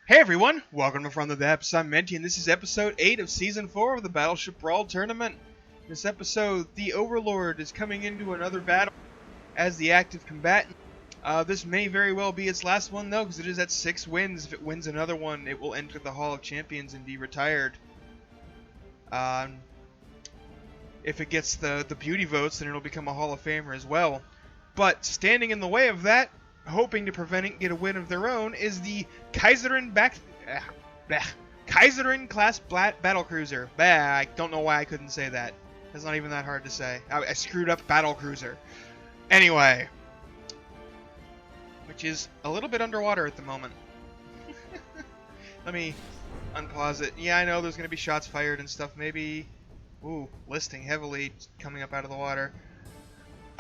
Hey everyone, welcome to From the Depths. I'm Menti, and this is episode 8 of Season 4 of the Battleship Brawl Tournament. In this episode, the Overlord is coming into another battle as the active combatant. This may very well be its last one though, because it is at 6 wins. If it wins another one, it will enter the Hall of Champions and be retired. If it gets the beauty votes, then it'll become a Hall of Famer as well. But standing in the way of that, hoping to prevent it and get a win of their own, is the Kaiserin Kaiserin class battlecruiser. I don't know why I couldn't say that. That's not even that hard to say. I screwed up battlecruiser. Anyway, which is a little bit underwater at the moment. Let me unpause it. Yeah, I know there's gonna be shots fired and stuff. Maybe, ooh, listing heavily coming up out of the water.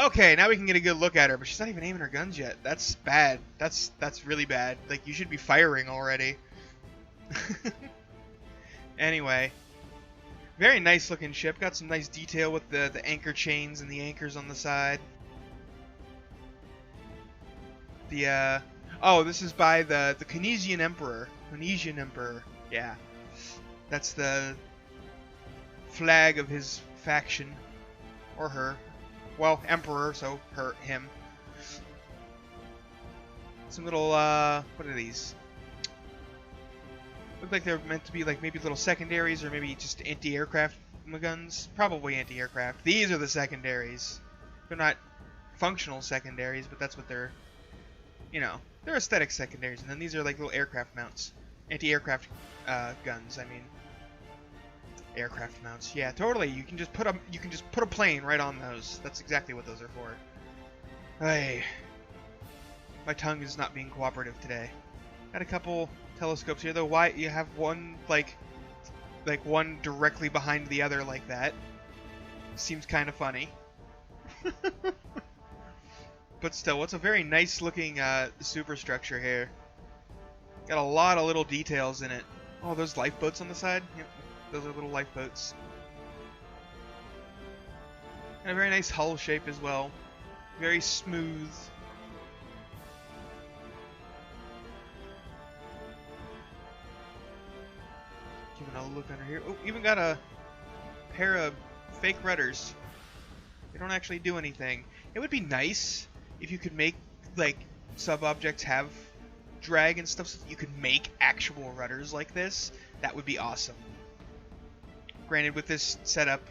Okay, now we can get a good look at her, but she's not even aiming her guns yet. That's bad. That's really bad. Like, you should be firing already. Anyway, very nice looking ship. Got some nice detail with the anchor chains and the anchors on the side. Oh, this is by the Kaiserin Emperor. Kaiserin Emperor. Yeah. That's the flag of his faction. Or her. Well, Emperor, so him. Some little, what are these? Look like they're meant to be like maybe little secondaries or maybe just anti-aircraft guns. Probably anti-aircraft. These are the secondaries. They're not functional secondaries, but that's what they're, you know, they're aesthetic secondaries. And then these are like little aircraft mounts. Anti-aircraft guns, I mean. Aircraft mounts. Yeah, totally. You can just put a plane right on those. That's exactly what those are for. Hey, my tongue is not being cooperative today. Got a couple telescopes here though. Why you have one like one directly behind the other like that? Seems kind of funny. But still, it's a very nice looking superstructure here. Got a lot of little details in it. Oh, those lifeboats on the side. Yep. Those are little lifeboats. And a very nice hull shape as well. Very smooth. Give another look under here. Oh, even got a pair of fake rudders. They don't actually do anything. It would be nice if you could make, like, sub-objects have drag and stuff so that you could make actual rudders like this. That would be awesome. Granted, with this setup,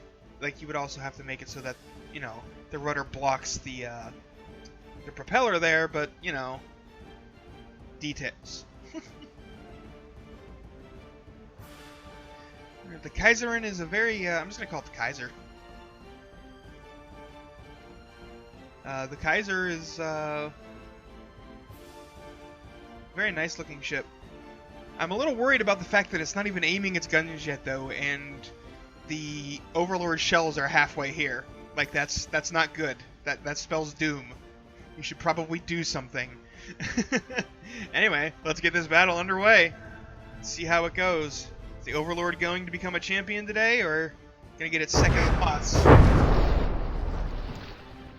like, you would also have to make it so that, you know, the rudder blocks the propeller there, but, you know, details. The Kaiserin is a very, I'm just going to call it the Kaiser. The Kaiser is a very nice looking ship. I'm a little worried about the fact that it's not even aiming its guns yet, though, and the Overlord shells are halfway here. Like, that's not good. That spells doom. You should probably do something. Anyway, let's get this battle underway. Let's see how it goes. Is the Overlord going to become a champion today, or gonna get its second loss?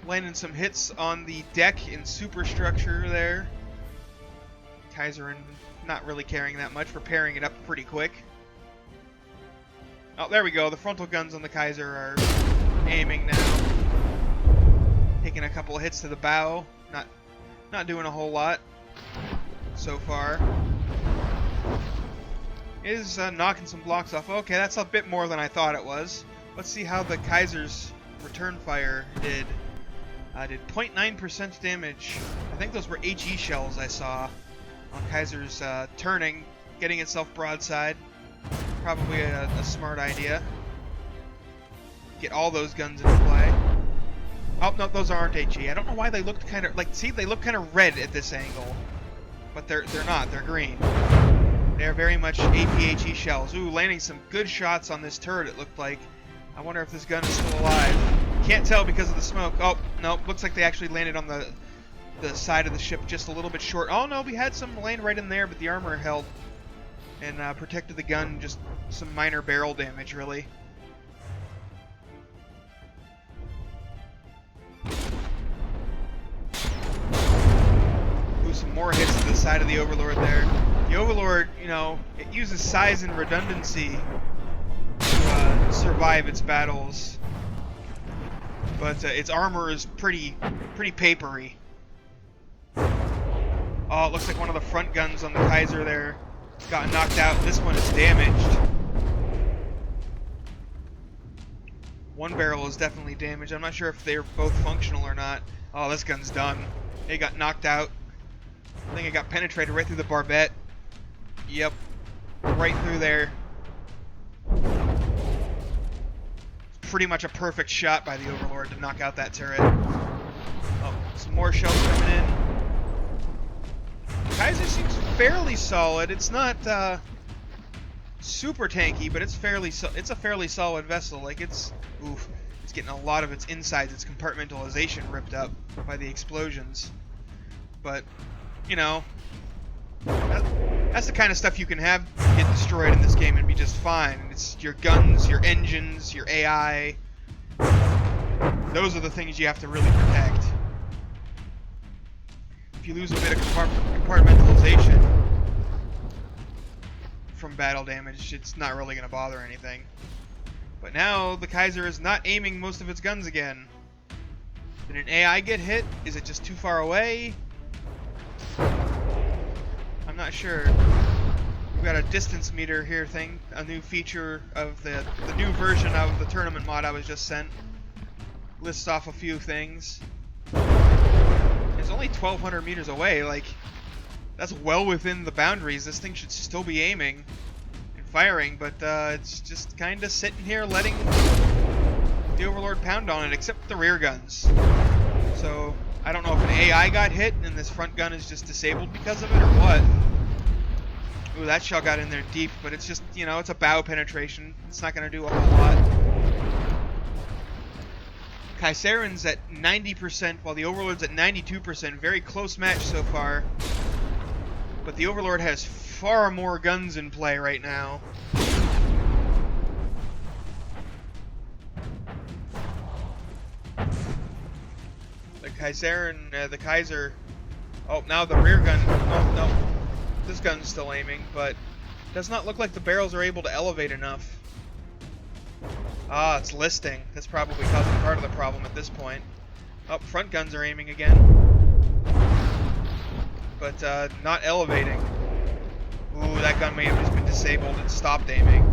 Landing some hits on the deck and superstructure there. Kaiserin not really caring that much, repairing it up pretty quick. Oh, there we go. The frontal guns on the Kaiser are aiming now. Taking a couple of hits to the bow. Not doing a whole lot so far. Is knocking some blocks off. Okay, that's a bit more than I thought it was. Let's see how the Kaiser's return fire did. Did 0.9% damage. I think those were HE shells I saw on Kaiser's turning, getting itself broadside. Probably a smart idea. Get all those guns into play. Oh, no, those aren't HE. I don't know why they looked kind of, like, see, they look kind of red at this angle. But they're not, they're green. They're very much APHE shells. Ooh, landing some good shots on this turret, it looked like. I wonder if this gun is still alive. Can't tell because of the smoke. Oh, no, looks like they actually landed on the side of the ship just a little bit short. Oh, no, we had some land right in there, but the armor held and protected the gun. Just some minor barrel damage, really. Ooh, some more hits to the side of the Overlord there. The Overlord, you know, it uses size and redundancy to survive its battles, but its armor is pretty papery. Oh, it looks like one of the front guns on the Kaiser there got knocked out. This one is damaged. One barrel is definitely damaged. I'm not sure if they're both functional or not. Oh, this gun's done. It got knocked out. I think it got penetrated right through the barbette. Yep. Right through there. Pretty much a perfect shot by the Overlord to knock out that turret. Oh, some more shells coming in. Kaiser seems fairly solid. It's not super tanky, but it's a fairly solid vessel. Like it's getting a lot of its insides, its compartmentalization ripped up by the explosions. But you know, that's the kind of stuff you can have get destroyed in this game and be just fine. It's your guns, your engines, your AI. Those are the things you have to really protect. If you lose a bit of compartmentalization from battle damage, it's not really going to bother anything. But now the Kaiser is not aiming most of its guns again. Did an AI get hit? Is it just too far away? I'm not sure. We've got a distance meter here thing, a new feature of the new version of the tournament mod I was just sent. Lists off a few things. It's only 1,200 meters away. Like, that's well within the boundaries. This thing should still be aiming and firing, but it's just kind of sitting here letting the Overlord pound on it, except the rear guns. So I don't know if an AI got hit and this front gun is just disabled because of it or what. Ooh, that shell got in there deep, but it's just, you know, it's a bow penetration. It's not going to do a whole lot. Kaiserin's at 90%, while the Overlord's at 92%. Very close match so far. But the Overlord has far more guns in play right now. The Kaiser... Oh, now the rear gun... Oh, no. This gun's still aiming, but does not look like the barrels are able to elevate enough. Ah, it's listing. That's probably causing part of the problem at this point. Oh, front guns are aiming again. But not elevating. Ooh, that gun may have just been disabled and stopped aiming.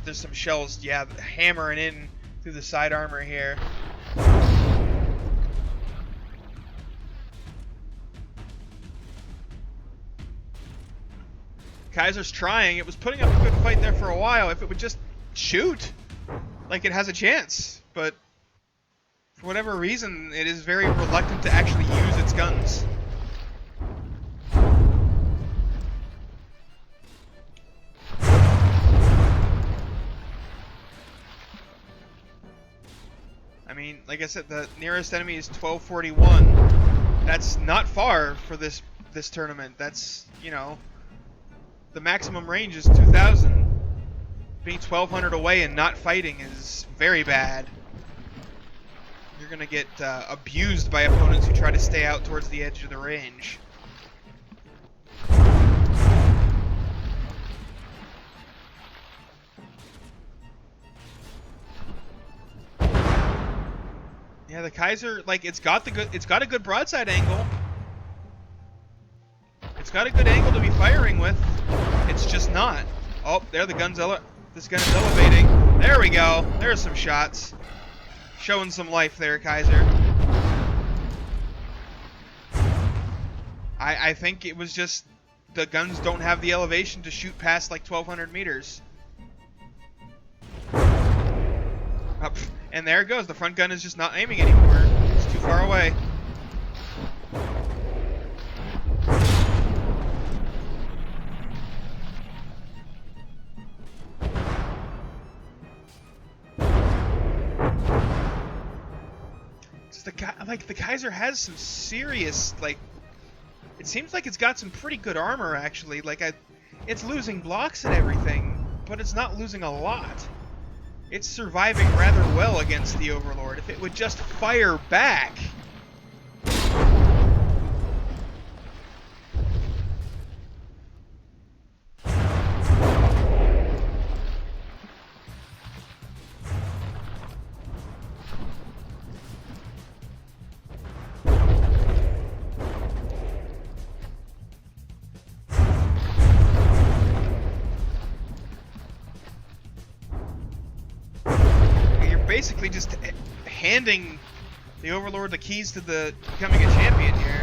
There's some shells, yeah, hammering in through the side armor here. Kaiser's trying. It was putting up a good fight there for a while. If it would just shoot, like it has a chance. But for whatever reason, it is very reluctant to actually use its guns. I mean, like I said, the nearest enemy is 1241. That's not far for this tournament. That's, you know, the maximum range is 2,000. Being 1,200 away and not fighting is very bad. You're going to get abused by opponents who try to stay out towards the edge of the range. Yeah, the Kaiser, like, it's got a good broadside angle. It's got a good angle to be firing with. It's just not. Oh, there the gun's this gun is elevating. There we go. There's some shots. Showing some life there, Kaiser. I think it was just the guns don't have the elevation to shoot past like 1,200 meters. Up. And there it goes. The front gun is just not aiming anymore. It's too far away. The Kaiser has some serious, like, it seems like it's got some pretty good armor actually. Like, it's losing blocks and everything, but it's not losing a lot. It's surviving rather well against the Overlord. If it would just fire back. basically just handing the Overlord the keys to becoming a champion here.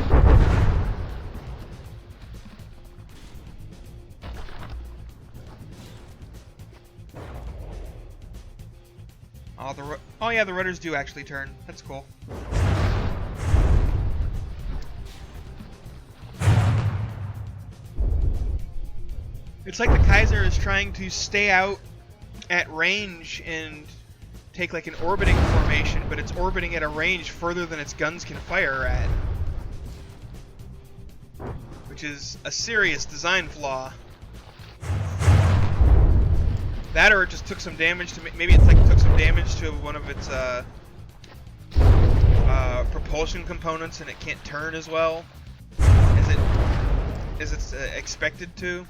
Oh yeah, the rudders do actually turn. That's cool. It's like the Kaiser is trying to stay out at range and take like an orbiting formation, but it's orbiting at a range further than its guns can fire at. Which is a serious design flaw. That, or it just took some damage to maybe it's like took some damage to one of its propulsion components, and it can't turn as well as it's expected to.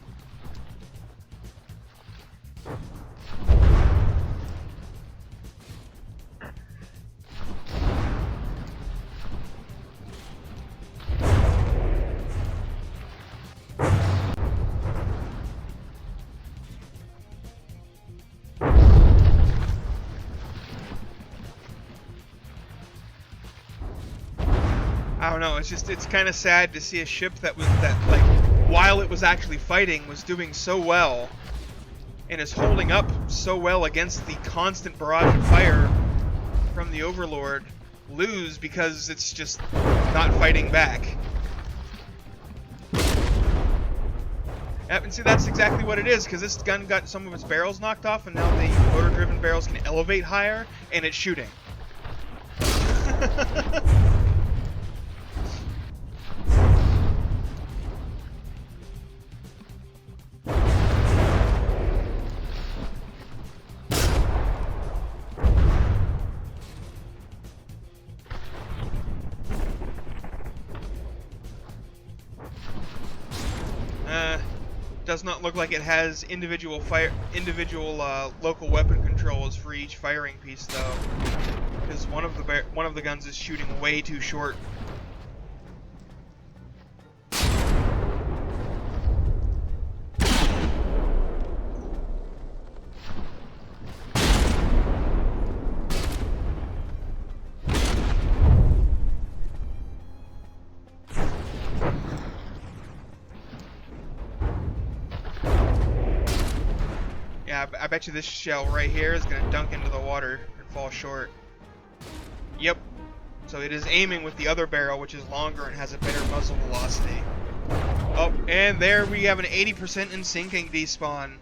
I don't know, it's kind of sad to see a ship that like while it was actually fighting was doing so well and is holding up so well against the constant barrage of fire from the Overlord lose because it's just not fighting back. Yep, and see, that's exactly what it is, because this gun got some of its barrels knocked off, and now the motor-driven barrels can elevate higher, and it's shooting. Does not look like it has individual local weapon controls for each firing piece, though, because one of the guns is shooting way too short. Yeah, I bet you this shell right here is going to dunk into the water and fall short. Yep. So it is aiming with the other barrel, which is longer and has a better muzzle velocity. Oh, and there we have an 80% in sinking despawn.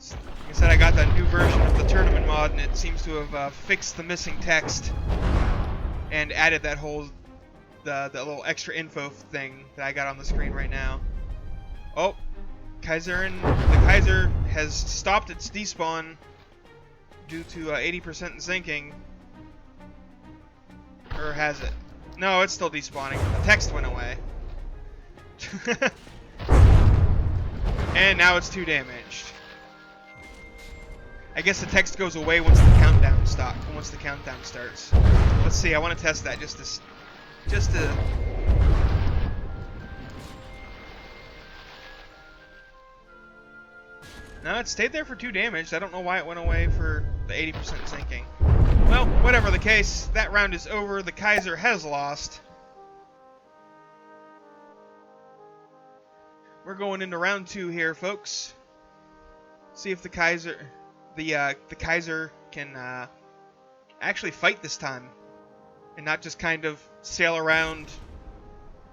Like I said, I got that new version of the tournament mod, and it seems to have fixed the missing text and added that whole the little extra info thing that I got on the screen right now. Oh. The Kaiser has stopped its despawn due to 80% in sinking. Or has it? No, it's still despawning. The text went away. And now it's 2 damaged. I guess the text goes away once the countdown starts. Let's see, I want to test that just to No, it stayed there for 2 damage. I don't know why it went away for the 80% sinking. Well, whatever the case, that round is over. The Kaiser has lost. We're going into round 2 here, folks. See if the Kaiser can actually fight this time, and not just kind of sail around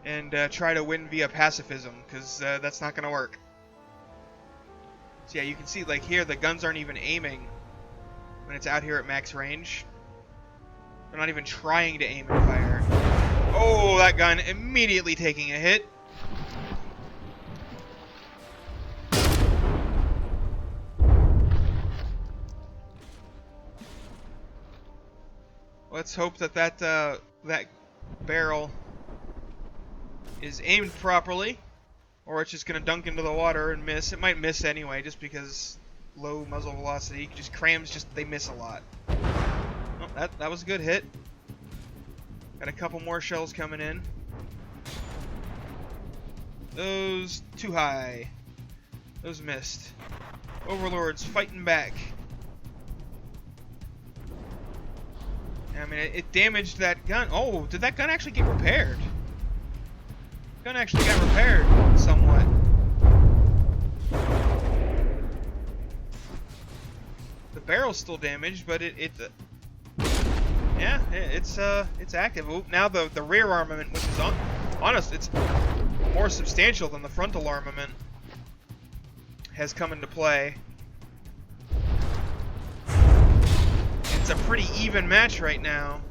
and try to win via pacifism, because that's not going to work. So yeah, you can see, like here, the guns aren't even aiming when it's out here at max range. They're not even trying to aim and fire. Oh, that gun immediately taking a hit. Let's hope that that barrel is aimed properly, or it's just going to dunk into the water and miss. It might miss anyway, just because low muzzle velocity. Just crams, they miss a lot. Oh, that was a good hit. Got a couple more shells coming in. Those too high. Those missed. Overlord's fighting back. I mean, it damaged that gun. Oh, did that gun actually get repaired? Gun actually got repaired somewhat. The barrel's still damaged, but it's active. Ooh, now the rear armament, which is honest, it's more substantial than the frontal armament, has come into play. It's a pretty even match right now.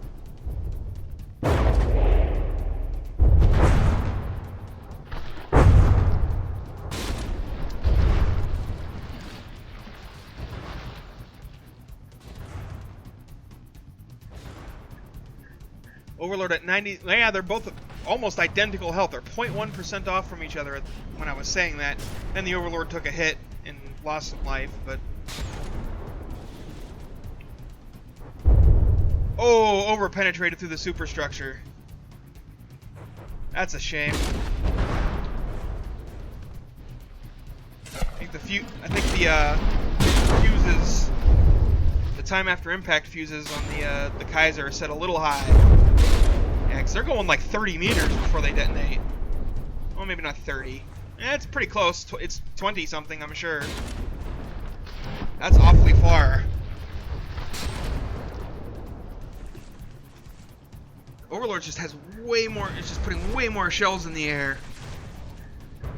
Overlord at 90. Yeah, they're both almost identical health. They're 0.1% off from each other when I was saying that. Then the Overlord took a hit and lost some life, but... Oh, over-penetrated through the superstructure. That's a shame. I think the fuses, the time after impact fuses on the Kaiser are set a little high. Yeah, because they're going like 30 meters before they detonate. Well, maybe not 30. Yeah, it's pretty close. It's 20-something, I'm sure. That's awfully far. Overlord just has way more, it's just putting way more shells in the air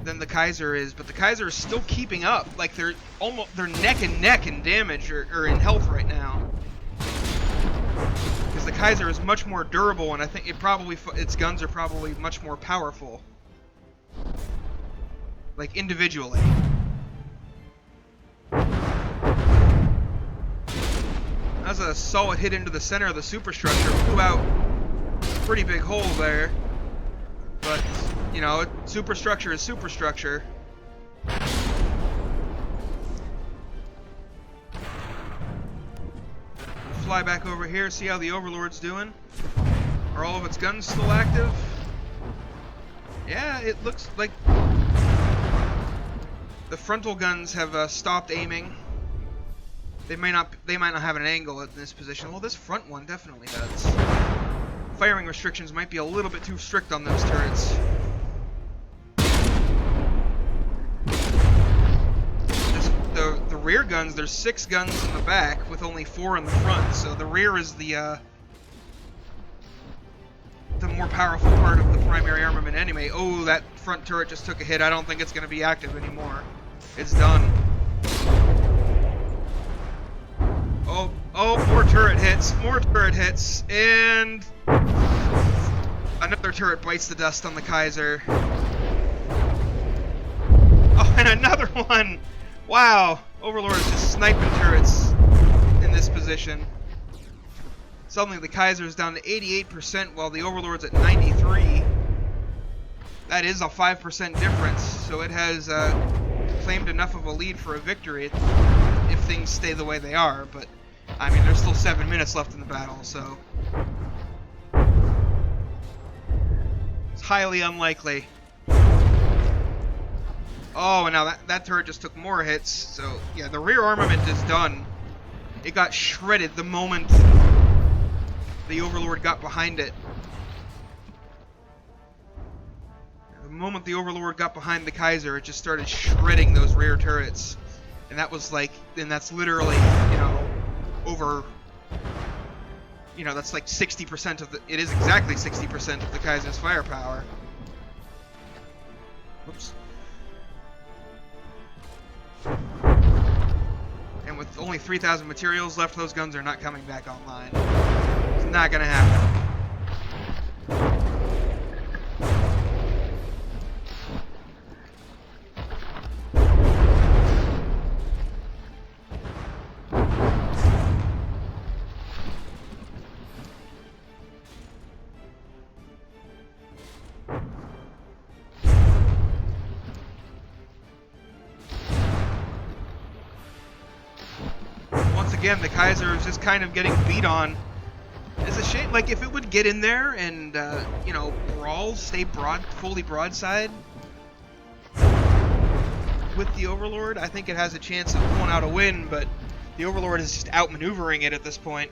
than the Kaiser is, but the Kaiser is still keeping up. Like they're neck and neck in damage or in health right now. Because the Kaiser is much more durable, and I think its guns are probably much more powerful. Like individually. That's a solid hit into the center of the superstructure. Blew out a pretty big hole there. But, you know, superstructure is superstructure. Fly back over here, see how the Overlord's doing. Are all of its guns still active? Yeah, it looks like the frontal guns have stopped aiming. They might not have an angle at this position. Well, this front one definitely does. Firing restrictions might be a little bit too strict on those turrets. The rear guns, there's 6 guns in the back with only 4 in the front, so the rear is the more powerful part of the primary armament anyway. Oh, that front turret just took a hit. I don't think it's going to be active anymore. It's done. Oh, more turret hits, and another turret bites the dust on the Kaiser. Oh, and another one! Wow, Overlord is just sniping turrets in this position. Suddenly the Kaiser's down to 88% while the Overlord's at 93%. That is a 5% difference, so it has claimed enough of a lead for a victory if things stay the way they are, but I mean, there's still 7 minutes left in the battle, so it's highly unlikely. Oh, and now that turret just took more hits, so yeah, the rear armament is done. It got shredded the moment the Overlord got behind it. The moment the Overlord got behind the Kaiser, it just started shredding those rear turrets. And that was like, and that's literally, you know, over, you know, that's like 60% of the, it is exactly 60% of the Kaiser's firepower. Whoops. And with only 3,000 materials left, those guns are not coming back online. It's not gonna happen. Again, the Kaiser is just kind of getting beat on. It's a shame. Like, if it would get in there and, you know, brawl, stay fully broadside with the Overlord, I think it has a chance of pulling out a win, but the Overlord is just outmaneuvering it at this point.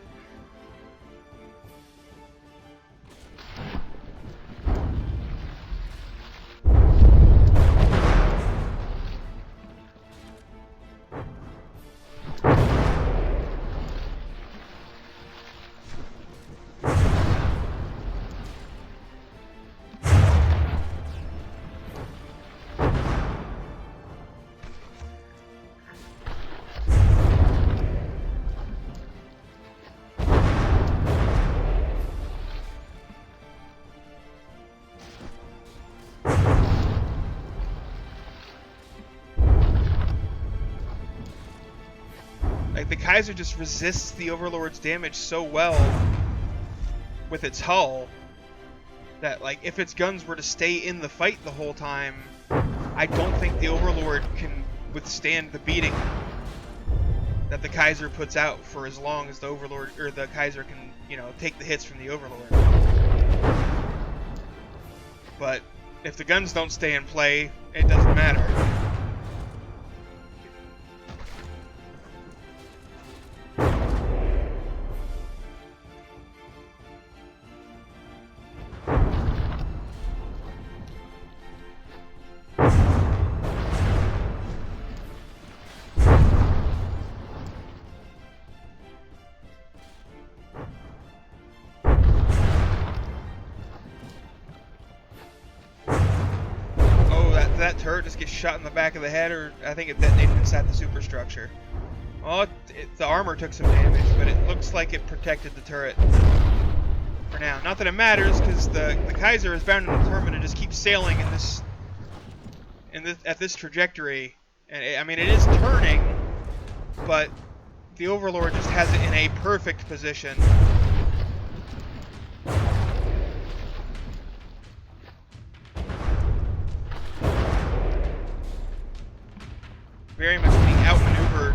Like, the Kaiser just resists the Overlord's damage so well with its hull that, like, if its guns were to stay in the fight the whole time, I don't think the Overlord can withstand the beating that the Kaiser puts out for as long as the Overlord, or the Kaiser can, you know, take the hits from the Overlord. But if the guns don't stay in play, it doesn't matter. That turret just gets shot in the back of the head, or I think it detonated inside the superstructure. Well, the armor took some damage, but it looks like it protected the turret for now. Not that it matters, because the Kaiser is bound and determined to just keep sailing at this trajectory. And I mean, it is turning, but the Overlord just has it in a perfect position. Very much being outmaneuvered.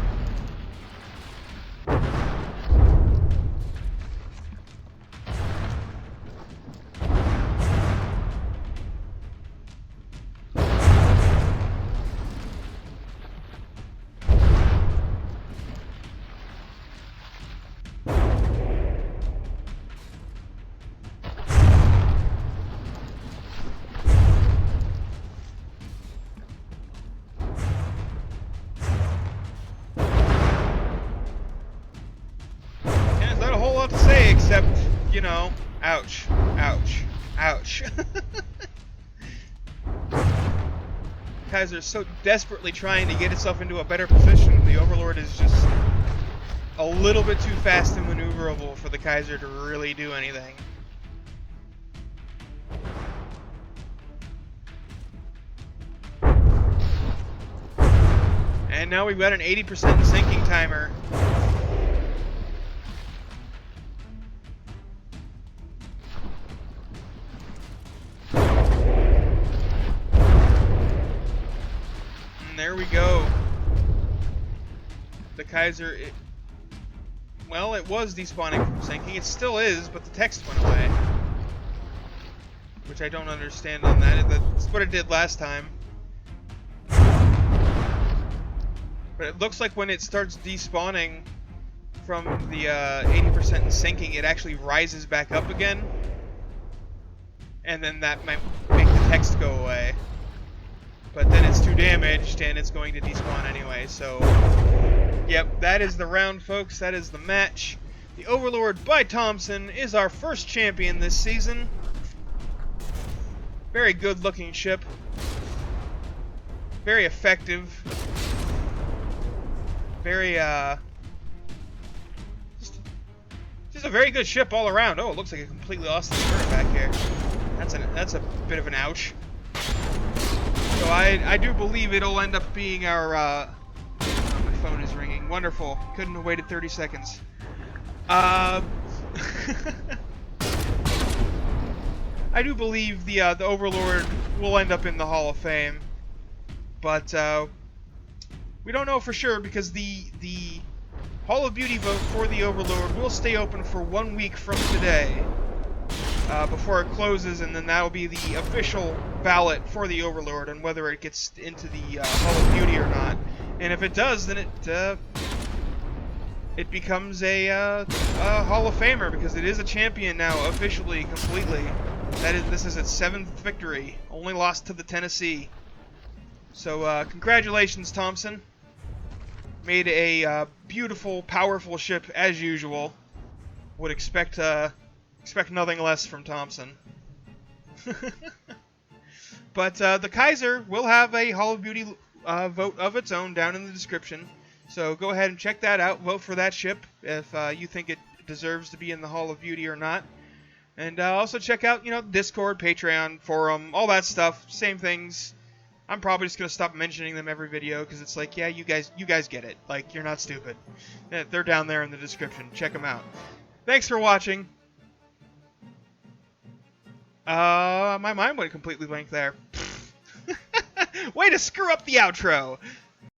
To say, except, you know, ouch, ouch, ouch. Kaiser's so desperately trying to get itself into a better position. The Overlord is just a little bit too fast and maneuverable for the Kaiser to really do anything. And now we've got an 80% sinking timer. There we go. The Kaiser, well, it was despawning from sinking. It still is, but the text went away. Which I don't understand on that. That's what it did last time. But it looks like when it starts despawning from the 80% sinking, it actually rises back up again. And then that might make the text go away. But then it's too damaged, and it's going to despawn anyway, so... Yep, that is the round, folks. That is the match. The Overlord by Thompson is our first champion this season. Very good-looking ship. Very effective. Very, just a very good ship all around. Oh, it looks like it completely lost the turret back here. That's a bit of an ouch. So I do believe it'll end up being our, oh, my phone is ringing. Wonderful. Couldn't have waited 30 seconds. I do believe the Overlord will end up in the Hall of Fame. But, we don't know for sure because the Hall of Beauty vote for the Overlord will stay open for 1 week from today. Before it closes, and then that'll be the official ballot for the Overlord and whether it gets into the Hall of Beauty or not. And if it does, then it becomes a Hall of Famer because it is a champion now officially, completely. This is its 7th victory, only lost to the Tennessee. So congratulations, Thompson. Made a beautiful, powerful ship as usual. Would expect nothing less from Thompson. But the Kaiser will have a Hall of Beauty vote of its own down in the description. So go ahead and check that out. Vote for that ship if you think it deserves to be in the Hall of Beauty or not. And also check out, Discord, Patreon, forum, all that stuff. Same things. I'm probably just gonna stop mentioning them every video because it's like, yeah, you guys get it. Like, you're not stupid. Yeah, they're down there in the description. Check them out. Thanks for watching. My mind went completely blank there. Way to screw up the outro.